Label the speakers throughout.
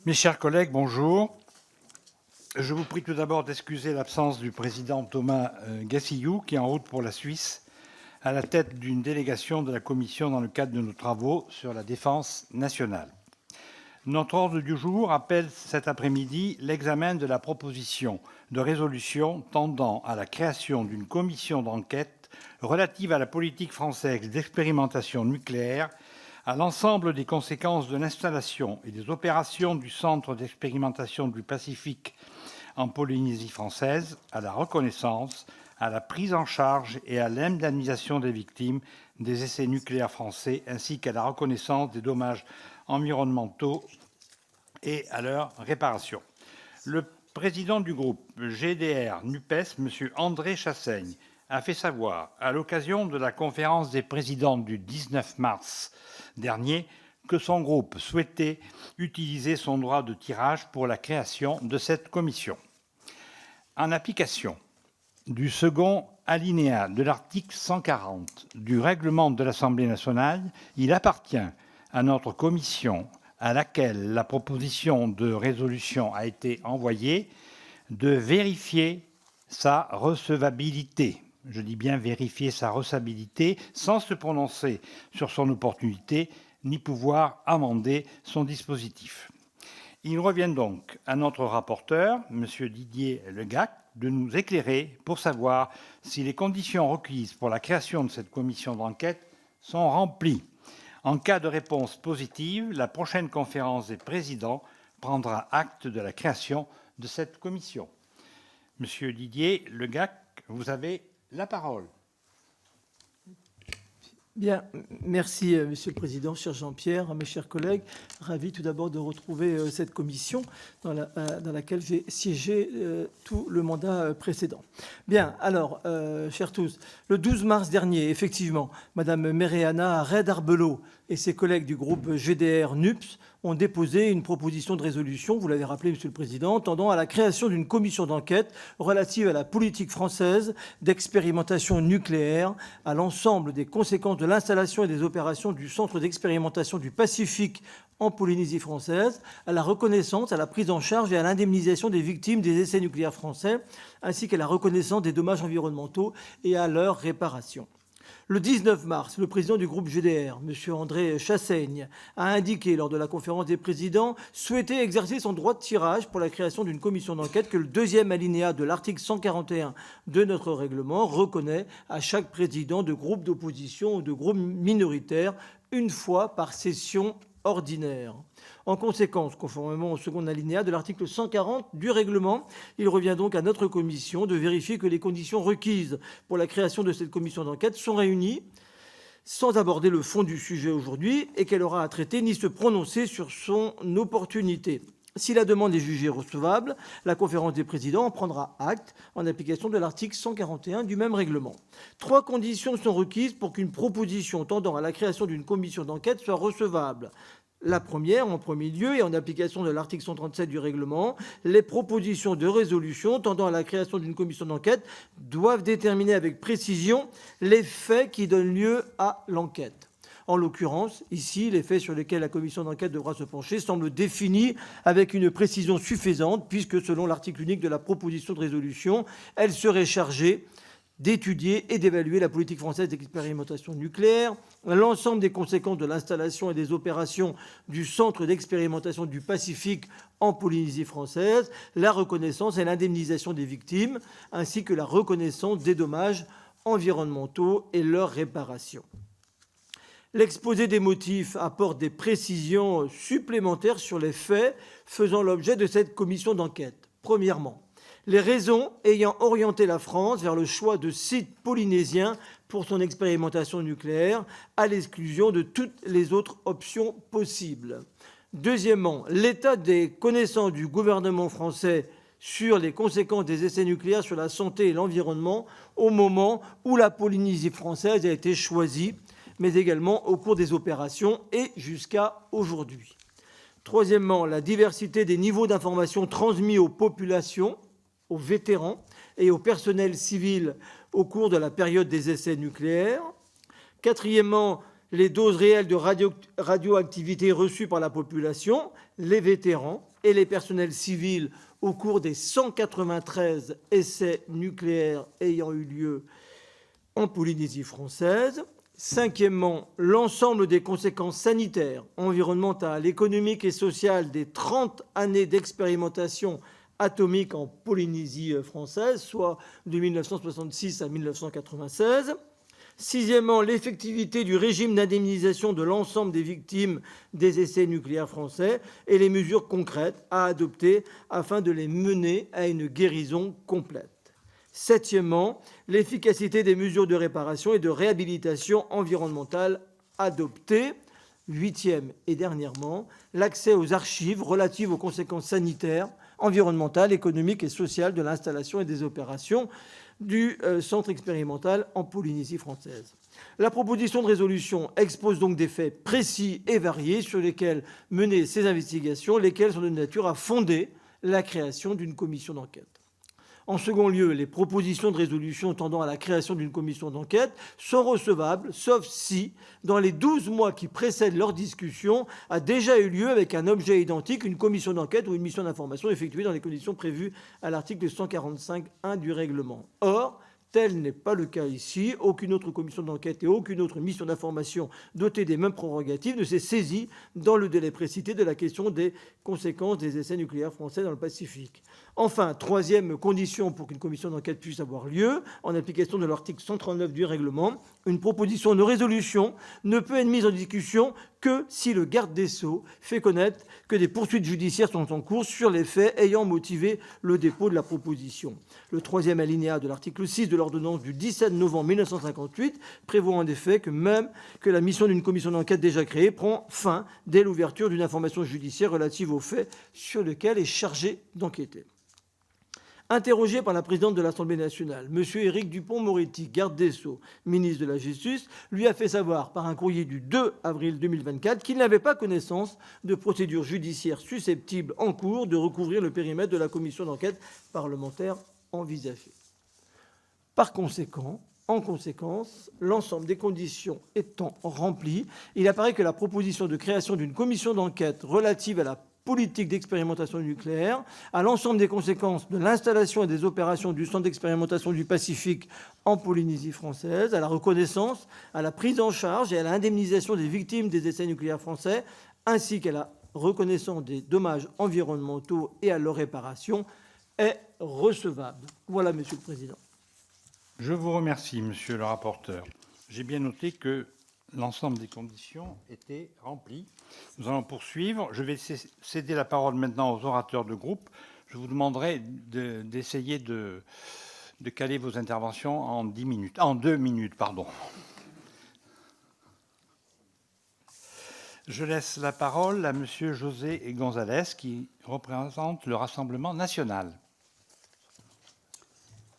Speaker 1: Mes chers collègues, bonjour. Je vous prie tout d'abord d'excuser l'absence du président Thomas Gassillou, qui est en route pour la Suisse, à la tête d'une délégation de la Commission dans le cadre de nos travaux sur la défense nationale. Notre ordre du jour appelle cet après-midi l'examen de la proposition de résolution tendant à la création d'une commission d'enquête relative à la politique française d'expérimentation nucléaire, à l'ensemble des conséquences de l'installation et des opérations du Centre d'expérimentation du Pacifique en Polynésie française, à la reconnaissance, à la prise en charge et à l'indemnisation des victimes des essais nucléaires français, ainsi qu'à la reconnaissance des dommages environnementaux et à leur réparation. Le président du groupe GDR-NUPES, M. André Chassaigne, a fait savoir, à l'occasion de la conférence des présidents du 19 mars dernier, que son groupe souhaitait utiliser son droit de tirage pour la création de cette commission. En application du second alinéa de l'article 140 du règlement de l'Assemblée nationale, il appartient à notre commission, à laquelle la proposition de résolution a été envoyée, de vérifier sa recevabilité. Je dis bien vérifier sa recevabilité, sans se prononcer sur son opportunité, ni pouvoir amender son dispositif. Il revient donc à notre rapporteur, M. Didier Legac, de nous éclairer pour savoir si les conditions requises pour la création de cette commission d'enquête sont remplies. En cas de réponse positive, la prochaine conférence des présidents prendra acte de la création de cette commission. Monsieur Didier Legac, vous avez la parole.
Speaker 2: Bien, merci Monsieur le Président, cher Jean-Pierre, mes chers collègues. Ravi tout d'abord de retrouver cette commission dans laquelle j'ai siégé tout le mandat précédent. Bien, alors, chers tous, le 12 mars dernier, effectivement, Madame Méréana Reid-Arbelot et ses collègues du groupe GDR-NUPS ont déposé une proposition de résolution, vous l'avez rappelé, Monsieur le Président, tendant à la création d'une commission d'enquête relative à la politique française d'expérimentation nucléaire, à l'ensemble des conséquences de l'installation et des opérations du Centre d'expérimentation du Pacifique en Polynésie française, à la reconnaissance, à la prise en charge et à l'indemnisation des victimes des essais nucléaires français, ainsi qu'à la reconnaissance des dommages environnementaux et à leur réparation. Le 19 mars, le président du groupe GDR, M. André Chassaigne, a indiqué lors de la conférence des présidents souhaiter exercer son droit de tirage pour la création d'une commission d'enquête que le deuxième alinéa de l'article 141 de notre règlement reconnaît à chaque président de groupe d'opposition ou de groupe minoritaire une fois par session ordinaire. En conséquence, conformément au second alinéa de l'article 140 du règlement, il revient donc à notre commission de vérifier que les conditions requises pour la création de cette commission d'enquête sont réunies, sans aborder le fond du sujet aujourd'hui, et qu'elle aura à traiter ni se prononcer sur son opportunité. Si la demande est jugée recevable, la conférence des présidents en prendra acte en application de l'article 141 du même règlement. 3 conditions sont requises pour qu'une proposition tendant à la création d'une commission d'enquête soit recevable. La première, en premier lieu, et en application de l'article 137 du règlement, les propositions de résolution tendant à la création d'une commission d'enquête doivent déterminer avec précision les faits qui donnent lieu à l'enquête. En l'occurrence, ici, les faits sur lesquels la commission d'enquête devra se pencher semblent définis avec une précision suffisante, puisque, selon l'article unique de la proposition de résolution, elle serait chargée d'étudier et d'évaluer la politique française d'expérimentation nucléaire, l'ensemble des conséquences de l'installation et des opérations du Centre d'expérimentation du Pacifique en Polynésie française, la reconnaissance et l'indemnisation des victimes, ainsi que la reconnaissance des dommages environnementaux et leur réparation. L'exposé des motifs apporte des précisions supplémentaires sur les faits faisant l'objet de cette commission d'enquête. Premièrement, les raisons ayant orienté la France vers le choix de sites polynésiens pour son expérimentation nucléaire, à l'exclusion de toutes les autres options possibles. Deuxièmement, l'état des connaissances du gouvernement français sur les conséquences des essais nucléaires sur la santé et l'environnement au moment où la Polynésie française a été choisie, mais également au cours des opérations et jusqu'à aujourd'hui. Troisièmement, la diversité des niveaux d'information transmis aux populations, aux vétérans et au personnel civil au cours de la période des essais nucléaires. Quatrièmement, les doses réelles de radioactivité reçues par la population, les vétérans et les personnels civils au cours des 193 essais nucléaires ayant eu lieu en Polynésie française. Cinquièmement, l'ensemble des conséquences sanitaires, environnementales, économiques et sociales des 30 années d'expérimentation atomique en Polynésie française, soit de 1966 à 1996. Sixièmement, l'effectivité du régime d'indemnisation de l'ensemble des victimes des essais nucléaires français et les mesures concrètes à adopter afin de les mener à une guérison complète. Septièmement, l'efficacité des mesures de réparation et de réhabilitation environnementale adoptées. Huitième et dernièrement, l'accès aux archives relatives aux conséquences sanitaires, environnementales, économiques et sociales de l'installation et des opérations du centre expérimental en Polynésie française. La proposition de résolution expose donc des faits précis et variés sur lesquels mener ces investigations, lesquels sont de nature à fonder la création d'une commission d'enquête. En second lieu, les propositions de résolution tendant à la création d'une commission d'enquête sont recevables, sauf si, dans les 12 mois qui précèdent leur discussion, a déjà eu lieu avec un objet identique une commission d'enquête ou une mission d'information effectuée dans les conditions prévues à l'article 145.1 du règlement. Or, tel n'est pas le cas ici. Aucune autre commission d'enquête et aucune autre mission d'information dotée des mêmes prérogatives ne s'est saisie dans le délai précité de la question des conséquences des essais nucléaires français dans le Pacifique. Enfin, troisième condition pour qu'une commission d'enquête puisse avoir lieu, en application de l'article 139 du règlement, une proposition de résolution ne peut être mise en discussion que si le garde des Sceaux fait connaître que des poursuites judiciaires sont en cours sur les faits ayant motivé le dépôt de la proposition. Le troisième alinéa de l'article 6 de l'ordonnance du 17 novembre 1958 prévoit en effet que même que la mission d'une commission d'enquête déjà créée prend fin dès l'ouverture d'une information judiciaire relative aux faits sur lesquels est chargée d'enquêter. Interrogé par la présidente de l'Assemblée nationale, M. Éric Dupond-Moretti, garde des Sceaux, ministre de la Justice, lui a fait savoir par un courrier du 2 avril 2024 qu'il n'avait pas connaissance de procédures judiciaires susceptibles en cours de recouvrir le périmètre de la commission d'enquête parlementaire envisagée. En conséquence, l'ensemble des conditions étant remplies, il apparaît que la proposition de création d'une commission d'enquête relative à la politique d'expérimentation nucléaire, à l'ensemble des conséquences de l'installation et des opérations du centre d'expérimentation du Pacifique en Polynésie française, à la reconnaissance, à la prise en charge et à l'indemnisation des victimes des essais nucléaires français, ainsi qu'à la reconnaissance des dommages environnementaux et à leur réparation, est recevable. Voilà, Monsieur le Président.
Speaker 1: Je vous remercie, monsieur le rapporteur. J'ai bien noté que l'ensemble des conditions étaient remplies. Nous allons poursuivre. Je vais céder la parole maintenant aux orateurs de groupe. Je vous demanderai d'essayer de caler vos interventions en 2 minutes. Je laisse la parole à monsieur José González, qui représente le Rassemblement national.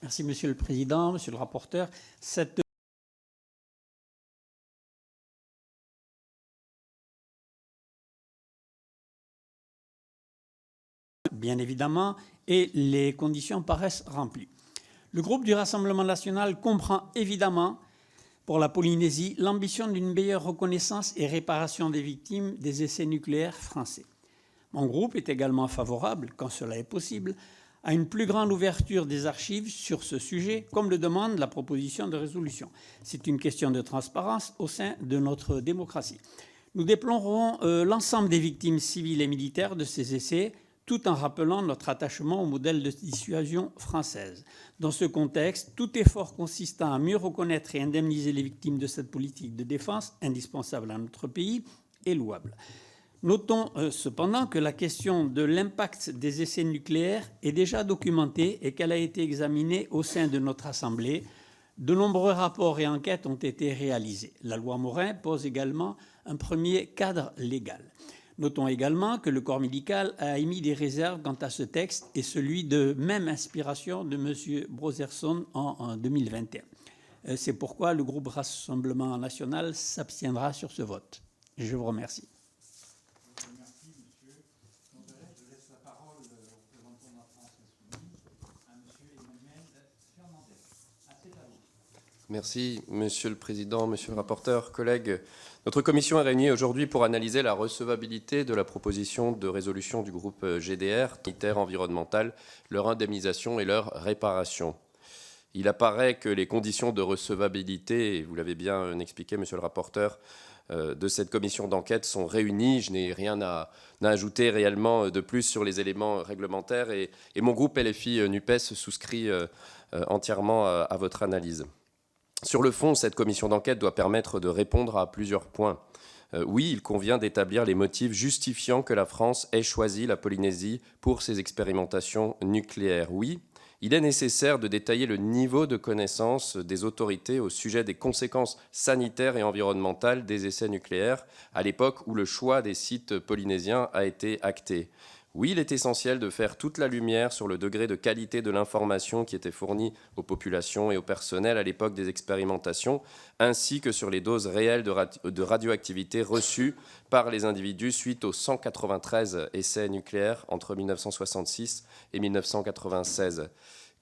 Speaker 3: Merci, Monsieur le Président, Monsieur le rapporteur. Bien évidemment, et les conditions paraissent remplies. Le groupe du Rassemblement national comprend évidemment pour la Polynésie l'ambition d'une meilleure reconnaissance et réparation des victimes des essais nucléaires français. Mon groupe est également favorable, quand cela est possible, à une plus grande ouverture des archives sur ce sujet, comme le demande la proposition de résolution. C'est une question de transparence au sein de notre démocratie. Nous déplorons l'ensemble des victimes civiles et militaires de ces essais, tout en rappelant notre attachement au modèle de dissuasion française. Dans ce contexte, tout effort consistant à mieux reconnaître et indemniser les victimes de cette politique de défense, indispensable à notre pays, est louable. Notons cependant que la question de l'impact des essais nucléaires est déjà documentée et qu'elle a été examinée au sein de notre Assemblée. De nombreux rapports et enquêtes ont été réalisés. La loi Morin pose également un premier cadre légal. Notons également que le corps médical a émis des réserves quant à ce texte et celui de même inspiration de M. Brotherson en 2021. C'est pourquoi le groupe Rassemblement national s'abstiendra sur ce vote. Je vous remercie.
Speaker 1: Merci, monsieur. Je laisse la parole au représentant de la France insoumise à monsieur Emmanuel Fernandez. C'est à vous.
Speaker 4: Merci, Monsieur le Président, Monsieur le rapporteur, collègues. Notre commission est réunie aujourd'hui pour analyser la recevabilité de la proposition de résolution du groupe GDR, sanitaire environnemental, leur indemnisation et leur réparation. Il apparaît que les conditions de recevabilité, et vous l'avez bien expliqué, Monsieur le rapporteur, de cette commission d'enquête sont réunies. Je n'ai rien à ajouter réellement de plus sur les éléments réglementaires et mon groupe LFI-NUPES souscrit entièrement à votre analyse. Sur le fond, cette commission d'enquête doit permettre de répondre à plusieurs points. Oui, il convient d'établir les motifs justifiant que la France ait choisi la Polynésie pour ses expérimentations nucléaires. Oui, il est nécessaire de détailler le niveau de connaissance des autorités au sujet des conséquences sanitaires et environnementales des essais nucléaires à l'époque où le choix des sites polynésiens a été acté. Oui, il est essentiel de faire toute la lumière sur le degré de qualité de l'information qui était fournie aux populations et au personnel à l'époque des expérimentations, ainsi que sur les doses réelles de radioactivité reçues par les individus suite aux 193 essais nucléaires entre 1966 et 1996.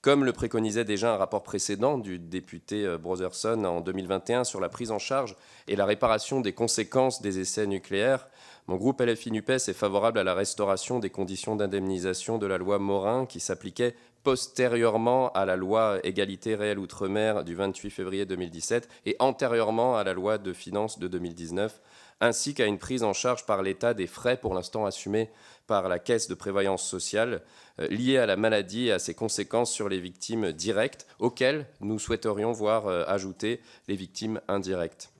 Speaker 4: Comme le préconisait déjà un rapport précédent du député Brotherson en 2021 sur la prise en charge et la réparation des conséquences des essais nucléaires, mon groupe LFI-NUPES est favorable à la restauration des conditions d'indemnisation de la loi Morin qui s'appliquait postérieurement à la loi Égalité réelle Outre-mer du 28 février 2017 et antérieurement à la loi de finances de 2019, ainsi qu'à une prise en charge par l'État des frais pour l'instant assumés par la Caisse de prévoyance sociale liés à la maladie et à ses conséquences sur les victimes directes, auxquelles nous souhaiterions voir ajouter les victimes indirectes.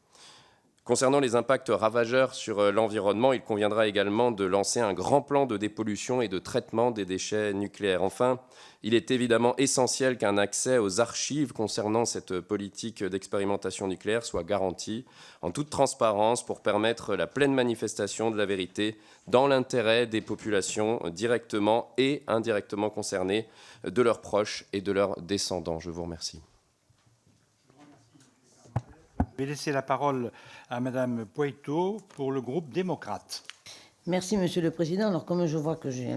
Speaker 4: Concernant les impacts ravageurs sur l'environnement, il conviendra également de lancer un grand plan de dépollution et de traitement des déchets nucléaires. Enfin, il est évidemment essentiel qu'un accès aux archives concernant cette politique d'expérimentation nucléaire soit garanti en toute transparence pour permettre la pleine manifestation de la vérité dans l'intérêt des populations directement et indirectement concernées, de leurs proches et de leurs descendants. Je vous remercie.
Speaker 1: Je vais laisser la parole à Madame Poitou pour le groupe démocrate.
Speaker 5: Merci, Monsieur le Président. Alors, comme je vois que j'ai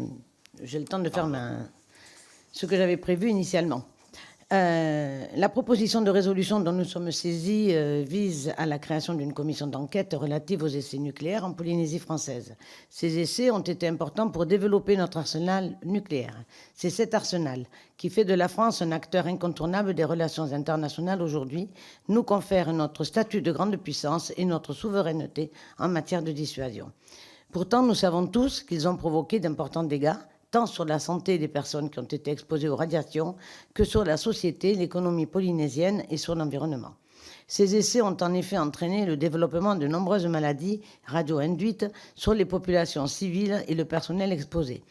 Speaker 5: le temps de faire ce que j'avais prévu initialement. La proposition de résolution dont nous sommes saisis vise à la création d'une commission d'enquête relative aux essais nucléaires en Polynésie française. Ces essais ont été importants pour développer notre arsenal nucléaire. C'est cet arsenal qui fait de la France un acteur incontournable des relations internationales aujourd'hui, nous confère notre statut de grande puissance et notre souveraineté en matière de dissuasion. Pourtant, nous savons tous qu'ils ont provoqué d'importants dégâts, tant sur la santé des personnes qui ont été exposées aux radiations que sur la société, l'économie polynésienne et sur l'environnement. Ces essais ont en effet entraîné le développement de nombreuses maladies radio-induites sur les populations civiles et le personnel exposé.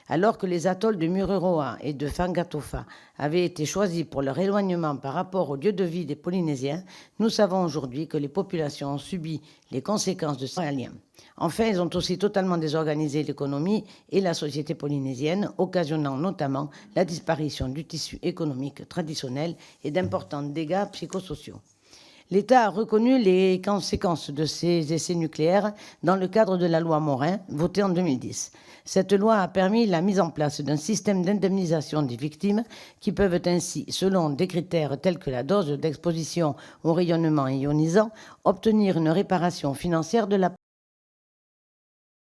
Speaker 5: Alors que les atolls de Mururoa et de Fangatofa avaient été choisis pour leur éloignement par rapport au lieu de vie des Polynésiens, nous savons aujourd'hui que les populations ont subi les conséquences de ces aliens. Enfin, ils ont aussi totalement désorganisé l'économie et la société polynésienne, occasionnant notamment la disparition du tissu économique traditionnel et d'importants dégâts psychosociaux. L'État a reconnu les conséquences de ces essais nucléaires dans le cadre de la loi Morin, votée en 2010. Cette loi a permis la mise en place d'un système d'indemnisation des victimes qui peuvent ainsi, selon des critères tels que la dose d'exposition au rayonnement ionisant, obtenir une réparation financière de la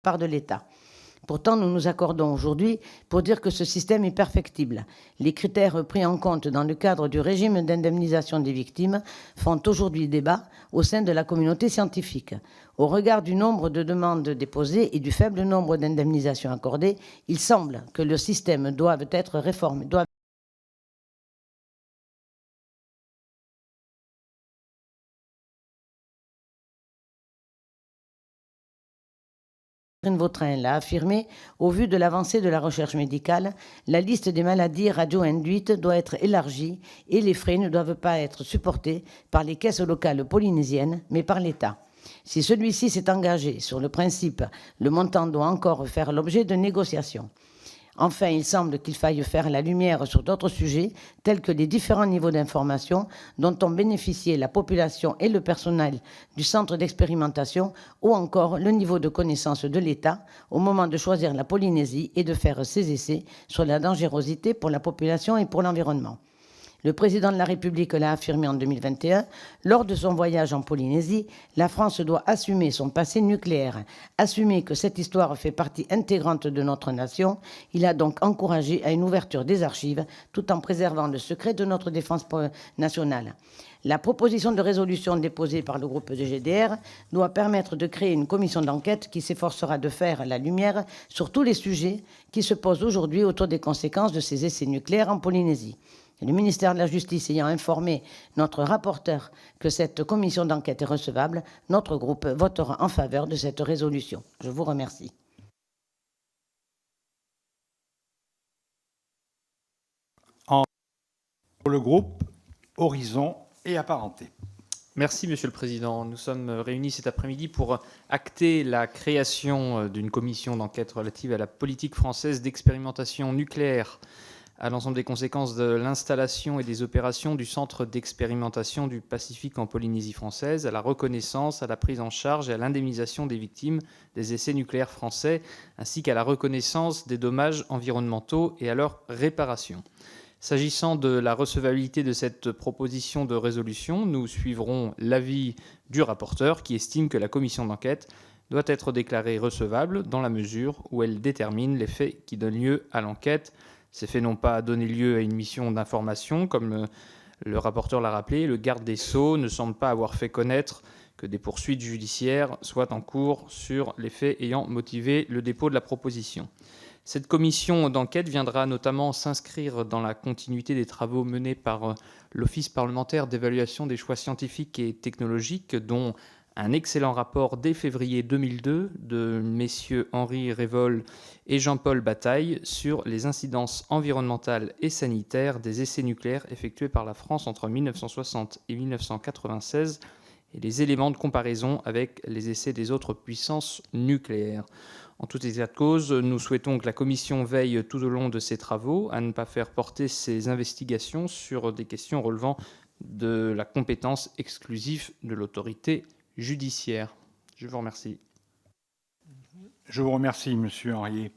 Speaker 5: part de l'État. Pourtant, nous nous accordons aujourd'hui pour dire que ce système est perfectible. Les critères pris en compte dans le cadre du régime d'indemnisation des victimes font aujourd'hui débat au sein de la communauté scientifique. Au regard du nombre de demandes déposées et du faible nombre d'indemnisations accordées, il semble que le système doive être réformé. Vautrin l'a affirmé, au vu de l'avancée de la recherche médicale, la liste des maladies radio-induites doit être élargie et les frais ne doivent pas être supportés par les caisses locales polynésiennes, mais par l'État. Si celui-ci s'est engagé sur le principe, le montant doit encore faire l'objet de négociations. Enfin, il semble qu'il faille faire la lumière sur d'autres sujets, tels que les différents niveaux d'information dont ont bénéficié la population et le personnel du centre d'expérimentation, ou encore le niveau de connaissance de l'État au moment de choisir la Polynésie et de faire ses essais sur la dangerosité pour la population et pour l'environnement. Le président de la République l'a affirmé en 2021. Lors de son voyage en Polynésie, la France doit assumer son passé nucléaire, assumer que cette histoire fait partie intégrante de notre nation. Il a donc encouragé à une ouverture des archives tout en préservant le secret de notre défense nationale. La proposition de résolution déposée par le groupe de GDR doit permettre de créer une commission d'enquête qui s'efforcera de faire la lumière sur tous les sujets qui se posent aujourd'hui autour des conséquences de ces essais nucléaires en Polynésie. Et le ministère de la Justice ayant informé notre rapporteur que cette commission d'enquête est recevable, notre groupe votera en faveur de cette résolution. Je vous remercie.
Speaker 1: Pour le groupe Horizon et apparentés.
Speaker 6: Merci, Monsieur le Président. Nous sommes réunis cet après-midi pour acter la création d'une commission d'enquête relative à la politique française d'expérimentation nucléaire, à l'ensemble des conséquences de l'installation et des opérations du Centre d'expérimentation du Pacifique en Polynésie française, à la reconnaissance, à la prise en charge et à l'indemnisation des victimes des essais nucléaires français, ainsi qu'à la reconnaissance des dommages environnementaux et à leur réparation. S'agissant de la recevabilité de cette proposition de résolution, nous suivrons l'avis du rapporteur qui estime que la commission d'enquête doit être déclarée recevable dans la mesure où elle détermine les faits qui donnent lieu à l'enquête. Ces faits n'ont pas donné lieu à une mission d'information, comme le rapporteur l'a rappelé. Le garde des Sceaux ne semble pas avoir fait connaître que des poursuites judiciaires soient en cours sur les faits ayant motivé le dépôt de la proposition. Cette commission d'enquête viendra notamment s'inscrire dans la continuité des travaux menés par l'Office parlementaire d'évaluation des choix scientifiques et technologiques, dont un excellent rapport dès février 2002 de messieurs Henri Révol et Jean-Paul Bataille sur les incidences environnementales et sanitaires des essais nucléaires effectués par la France entre 1960 et 1996 et les éléments de comparaison avec les essais des autres puissances nucléaires. En tout état de cause, nous souhaitons que la Commission veille tout au long de ses travaux à ne pas faire porter ses investigations sur des questions relevant de la compétence exclusive de l'autorité judiciaire. Je vous remercie.
Speaker 1: Je vous remercie, Monsieur Henriet.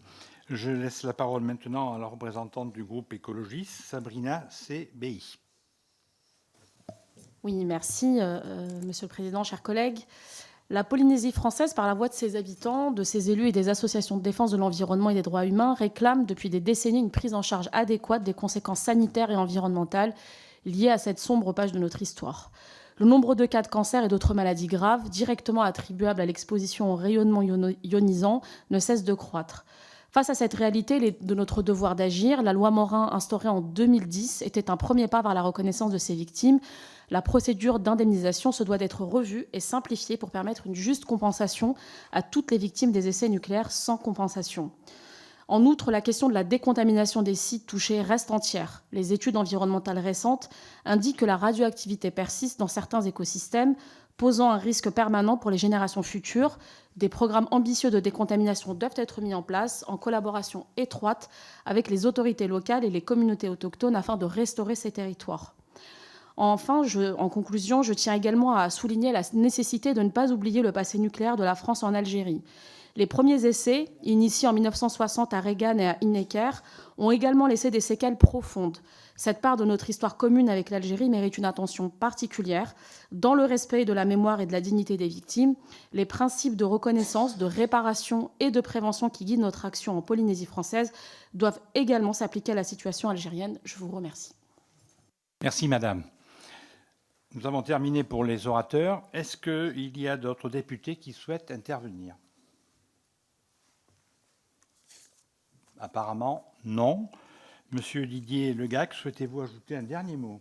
Speaker 1: Je laisse la parole maintenant à la représentante du groupe écologiste, Sabrina CBI.
Speaker 7: Oui, merci, Monsieur le Président, chers collègues. La Polynésie française, par la voix de ses habitants, de ses élus et des associations de défense de l'environnement et des droits humains, réclame depuis des décennies une prise en charge adéquate des conséquences sanitaires et environnementales liées à cette sombre page de notre histoire. Le nombre de cas de cancer et d'autres maladies graves, directement attribuables à l'exposition au rayonnement ionisant, ne cesse de croître. Face à cette réalité, il est de notre devoir d'agir. La loi Morin, instaurée en 2010, était un premier pas vers la reconnaissance de ces victimes. La procédure d'indemnisation se doit d'être revue et simplifiée pour permettre une juste compensation à toutes les victimes des essais nucléaires sans compensation. En outre, la question de la décontamination des sites touchés reste entière. Les études environnementales récentes indiquent que la radioactivité persiste dans certains écosystèmes, posant un risque permanent pour les générations futures. Des programmes ambitieux de décontamination doivent être mis en place en collaboration étroite avec les autorités locales et les communautés autochtones afin de restaurer ces territoires. Enfin, en conclusion, je tiens également à souligner la nécessité de ne pas oublier le passé nucléaire de la France en Algérie. Les premiers essais, initiés en 1960 à Regan et à Inneker, ont également laissé des séquelles profondes. Cette part de notre histoire commune avec l'Algérie mérite une attention particulière. Dans le respect de la mémoire et de la dignité des victimes, les principes de reconnaissance, de réparation et de prévention qui guident notre action en Polynésie française doivent également s'appliquer à la situation algérienne. Je vous remercie.
Speaker 1: Merci, Madame. Nous avons terminé pour les orateurs. Est-ce qu'il y a d'autres députés qui souhaitent intervenir? Apparemment, non. Monsieur Didier Legac, souhaitez-vous ajouter un dernier mot?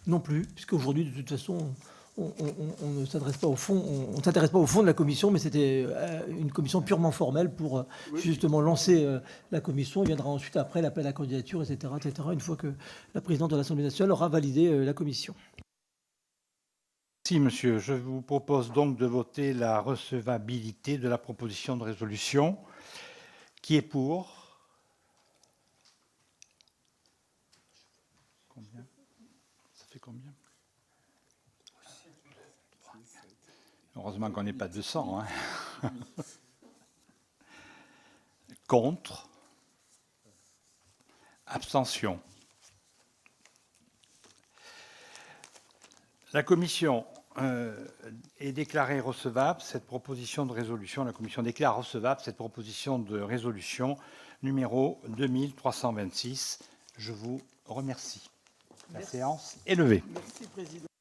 Speaker 2: Non plus, puisqu'aujourd'hui, de toute façon, on ne s'adresse pas au fond, on ne s'intéresse pas au fond de la commission, mais c'était une commission purement formelle pour justement lancer la commission. Il viendra ensuite après l'appel à la candidature, etc., une fois que la présidente de l'Assemblée nationale aura validé la commission.
Speaker 1: Merci, monsieur. Je vous propose donc de voter la recevabilité de la proposition de résolution. Qui est pour? Combien? Ça fait combien? Heureusement qu'on n'est pas 200. Hein. Contre? Abstention? La commission est déclarée recevable cette proposition de résolution. La commission déclare recevable cette proposition de résolution numéro 2326. Je vous remercie. La séance est levée.
Speaker 2: Merci, Président.